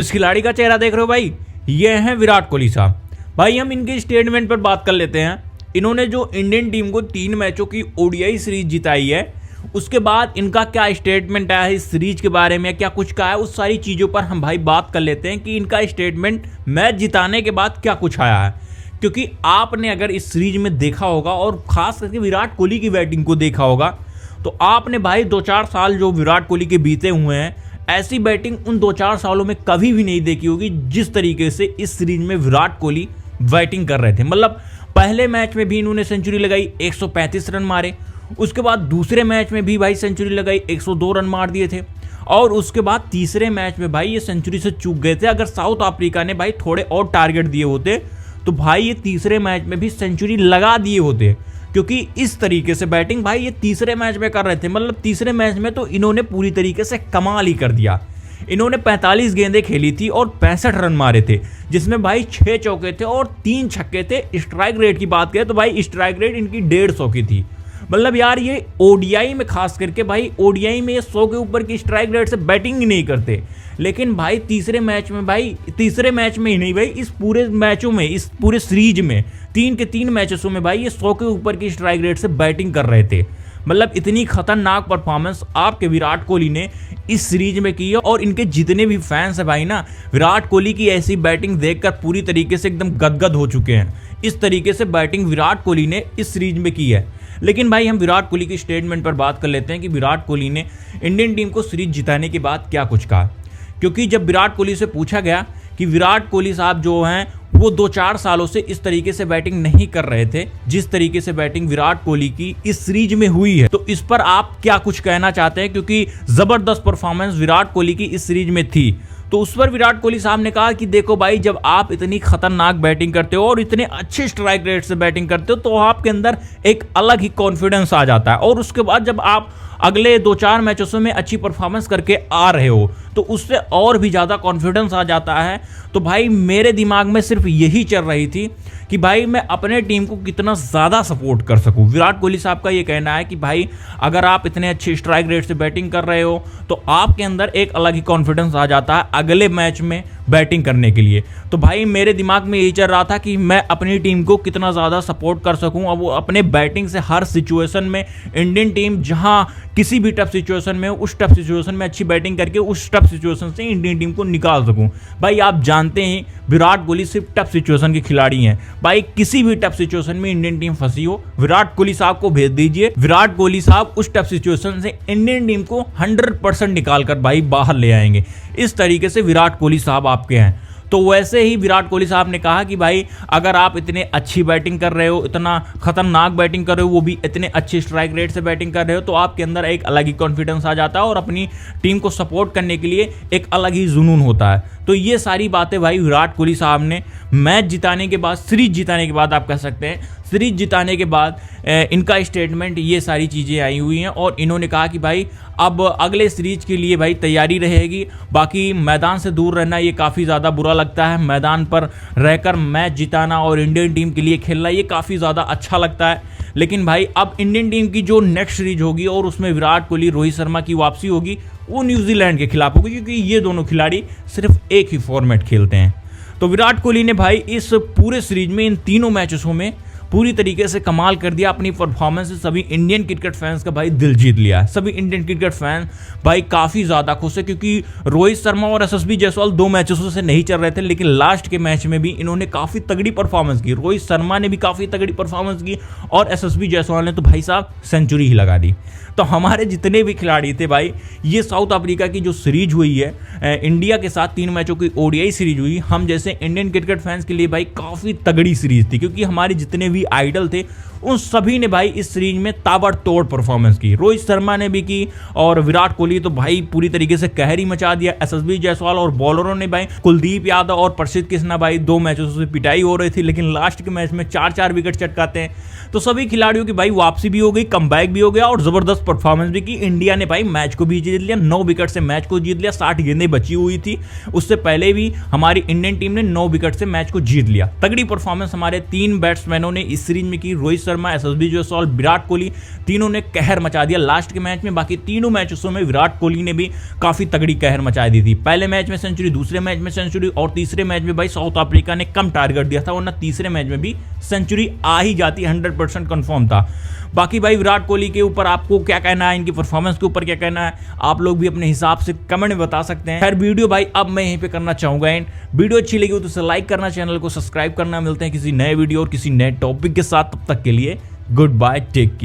इस खिलाड़ी का चेहरा देख रहे हो भाई, ये हैं विराट कोहली साहब। भाई हम इनके स्टेटमेंट पर बात कर लेते हैं। इन्होंने जो इंडियन टीम को 3 मैचों की ओडीआई सीरीज जिताई है, उसके बाद इनका क्या स्टेटमेंट आया है इस सीरीज के बारे में, क्या कुछ कहा है, उस सारी चीज़ों पर हम भाई बात कर लेते हैं कि इनका स्टेटमेंट मैच जिताने के बाद क्या कुछ आया है। क्योंकि आपने अगर इस सीरीज में देखा होगा और खास करके विराट कोहली की बैटिंग को देखा होगा, तो आपने भाई 2-4 साल जो विराट कोहली के बीते हुए हैं, ऐसी बैटिंग उन 2-4 सालों में कभी भी नहीं देखी होगी जिस तरीके से इस सीरीज में विराट कोहली बैटिंग कर रहे थे। मतलब पहले मैच में भी इन्होंने सेंचुरी लगाई, 135 रन मारे। उसके बाद दूसरे मैच में भी भाई सेंचुरी लगाई, 102 रन मार दिए थे। और उसके बाद तीसरे मैच में भाई ये सेंचुरी से चूक गए थे। अगर साउथ अफ्रीका ने भाई थोड़े और टारगेट दिए होते तो भाई ये तीसरे मैच में भी सेंचुरी लगा दिए होते, क्योंकि इस तरीके से बैटिंग भाई ये तीसरे मैच में कर रहे थे। मतलब तीसरे मैच में तो इन्होंने पूरी तरीके से कमाल ही कर दिया। इन्होंने 45 गेंदें खेली थी और 65 रन मारे थे, जिसमें भाई 6 चौके थे और 3 छक्के थे। स्ट्राइक रेट की बात करें तो भाई स्ट्राइक रेट इनकी 150 की थी। मतलब यार ये ओडीआई में खास करके भाई ओडीआई में ये 100 के ऊपर की स्ट्राइक रेट से बैटिंग ही नहीं करते, लेकिन भाई तीसरे मैच में ही नहीं भाई, इस पूरे मैचों में, इस पूरे सीरीज में 3 के 3 मैचेसों में भाई ये 100 के ऊपर की स्ट्राइक रेट से बैटिंग कर रहे थे। मतलब इतनी खतरनाक परफॉर्मेंस आपके विराट कोहली ने इस सीरीज में की है। और इनके जितने भी फैंस हैं भाई ना, विराट कोहली की ऐसी बैटिंग देखकर पूरी तरीके से एकदम गदगद हो चुके हैं। इस तरीके से बैटिंग विराट कोहली ने इस सीरीज में की है। लेकिन भाई हम विराट कोहली के स्टेटमेंट पर बात कर लेते हैं कि विराट कोहली ने इंडियन टीम को सीरीज जिताने के बाद क्या कुछ कहा। क्योंकि जब विराट कोहली से पूछा गया कि विराट कोहली साहब जो हैं वो 2-4 सालों से इस तरीके से बैटिंग नहीं कर रहे थे जिस तरीके से बैटिंग विराट कोहली की इस सीरीज में हुई है, तो इस पर आप क्या कुछ कहना चाहते हैं। क्योंकि जबरदस्त परफॉर्मेंस विराट कोहली की इस सीरीज में थी। तो उस पर विराट कोहली साहब ने कहा कि देखो भाई, जब आप इतनी खतरनाक बैटिंग करते हो और इतने अच्छे स्ट्राइक रेट से बैटिंग करते हो तो आपके अंदर एक अलग ही कॉन्फिडेंस आ जाता है। और उसके बाद जब आप अगले 2-4 मैचों में अच्छी परफॉर्मेंस करके आ रहे हो तो उससे और भी ज़्यादा कॉन्फिडेंस आ जाता है। तो भाई मेरे दिमाग में सिर्फ यही चल रही थी कि भाई मैं अपने टीम को कितना ज़्यादा सपोर्ट कर सकूं। विराट कोहली साहब का ये कहना है कि भाई अगर आप इतने अच्छे स्ट्राइक रेट से बैटिंग कर रहे हो तो आपके अंदर एक अलग ही कॉन्फिडेंस आ जाता है अगले मैच में बैटिंग करने के लिए। तो भाई मेरे दिमाग में यही चल रहा था कि मैं अपनी टीम को कितना ज़्यादा सपोर्ट कर सकूं और वो अपने बैटिंग से हर सिचुएशन में इंडियन टीम जहां किसी भी टफ सिचुएशन में उस टफ सिचुएशन में अच्छी बैटिंग करके उस टफ सिचुएशन से इंडियन टीम को निकाल सकूं। भाई आप जानते हैं विराट कोहली सिर्फ टफ सिचुएशन के खिलाड़ी हैं। भाई किसी भी टफ सिचुएशन में इंडियन टीम फंसी हो, विराट कोहली साहब को भेज दीजिए। विराट कोहली साहब उस टफ सिचुएशन से इंडियन टीम को 100% निकाल कर भाई बाहर ले आएंगे। इस तरीके से विराट कोहली साहब आपके हैं। तो वैसे ही विराट कोहली साहब ने कहा कि भाई अगर आप इतने अच्छी बैटिंग कर रहे हो, इतना खतरनाक बैटिंग कर रहे हो, वो भी इतने अच्छे स्ट्राइक रेट से बैटिंग कर रहे हो, तो आपके अंदर एक अलग ही कॉन्फिडेंस आ जाता है और अपनी टीम को सपोर्ट करने के लिए एक अलग ही जुनून होता है। तो ये सारी बातें भाई विराट कोहली साहब ने मैच जिताने के बाद, सीरीज जिताने के बाद, आप कह सकते हैं सीरीज जिताने के बाद इनका स्टेटमेंट, ये सारी चीज़ें आई हुई हैं। और इन्होंने कहा कि भाई अब अगले सीरीज के लिए भाई तैयारी रहेगी। बाकी मैदान से दूर रहना ये काफ़ी ज़्यादा बुरा लगता है, मैदान पर रहकर मैच जिताना और इंडियन टीम के लिए खेलना ये काफ़ी ज़्यादा अच्छा लगता है। लेकिन भाई अब इंडियन टीम की जो नेक्स्ट सीरीज होगी और उसमें विराट कोहली, रोहित शर्मा की वापसी होगी, वो न्यूजीलैंड के खिलाफ होगी, क्योंकि ये दोनों खिलाड़ी सिर्फ एक ही फॉर्मेट खेलते हैं। तो विराट कोहली ने भाई इस पूरे सीरीज में इन तीनों मैचों में पूरी तरीके से कमाल कर दिया। अपनी परफॉर्मेंस से सभी इंडियन क्रिकेट फैंस का भाई दिल जीत लिया है। सभी इंडियन क्रिकेट फैन भाई काफ़ी ज़्यादा खुश है, क्योंकि रोहित शर्मा और एसएसबी जायसवाल 2 मैचों से नहीं चल रहे थे, लेकिन लास्ट के मैच में भी इन्होंने काफ़ी तगड़ी परफॉर्मेंस की। रोहित शर्मा ने भी काफ़ी तगड़ी परफॉर्मेंस की और एसएसबी जायसवाल ने तो भाई साहब सेंचुरी ही लगा दी। तो हमारे जितने भी खिलाड़ी थे भाई, ये साउथ अफ्रीका की जो सीरीज हुई है इंडिया के साथ 3 मैचों की ओडीआई सीरीज हुई, हम जैसे इंडियन क्रिकेट फैंस के लिए भाई काफ़ी तगड़ी सीरीज थी, क्योंकि हमारे जितने भी आइडल थे उन सभी ने भाई इस सीरीज में ताबड़तोड़ परफॉर्मेंस की। रोहित शर्मा ने भी की और विराट कोहली तो भाई पूरी तरीके से कहर ही मचा दिया। एसएसबी जायसवाल और बॉलरों ने भाई, कुलदीप यादव और प्रसिद्ध कृष्णा भाई 2 मैचों से पिटाई हो रही थी, लेकिन लास्ट के मैच में 4-4 विकेट चटकाते हैं। तो सभी खिलाड़ियों की भाई वापसी भी हो गई, कमबैक भी हो गया और जबरदस्त परफॉर्मेंस भी की। इंडिया ने भाई मैच को भी जीत लिया, 9 विकेट से मैच को जीत लिया। 60 गेंदें बची हुई थी, उससे पहले भी हमारी इंडियन टीम ने 9 विकेट से मैच को जीत लिया। तगड़ी परफॉर्मेंस हमारे 3 बैट्समैनों ने इस सीरीज में की। रोहित शर्मा, यशस्वी जायसवाल, विराट कोहली, तीनों ने कहर मचा दिया लास्ट के मैच में। बाकी तीनों मैचों में विराट कोहली ने भी काफी तगड़ी कहर मचा दी थी। पहले मैच में सेंचुरी, दूसरे मैच में सेंचुरी और तीसरे मैच में भाई साउथ अफ्रीका ने कम टारगेट दिया था, वरना तीसरे मैच में भी सेंचुरी आ ही जाती, 100% कंफर्म था। बाकी भाई विराट कोहली के ऊपर आपको क्या कहना है, इनकी परफॉर्मेंस के ऊपर क्या कहना है, आप लोग भी अपने हिसाब से कमेंट में बता सकते हैं। खैर वीडियो भाई अब मैं यहीं पे करना चाहूंगा एंड वीडियो अच्छी लगी हो तो उसे लाइक करना, चैनल को सब्सक्राइब करना। मिलते हैं किसी नए वीडियो और किसी नए टॉपिक के साथ, तब तक के लिए गुड बाय, टेक केयर।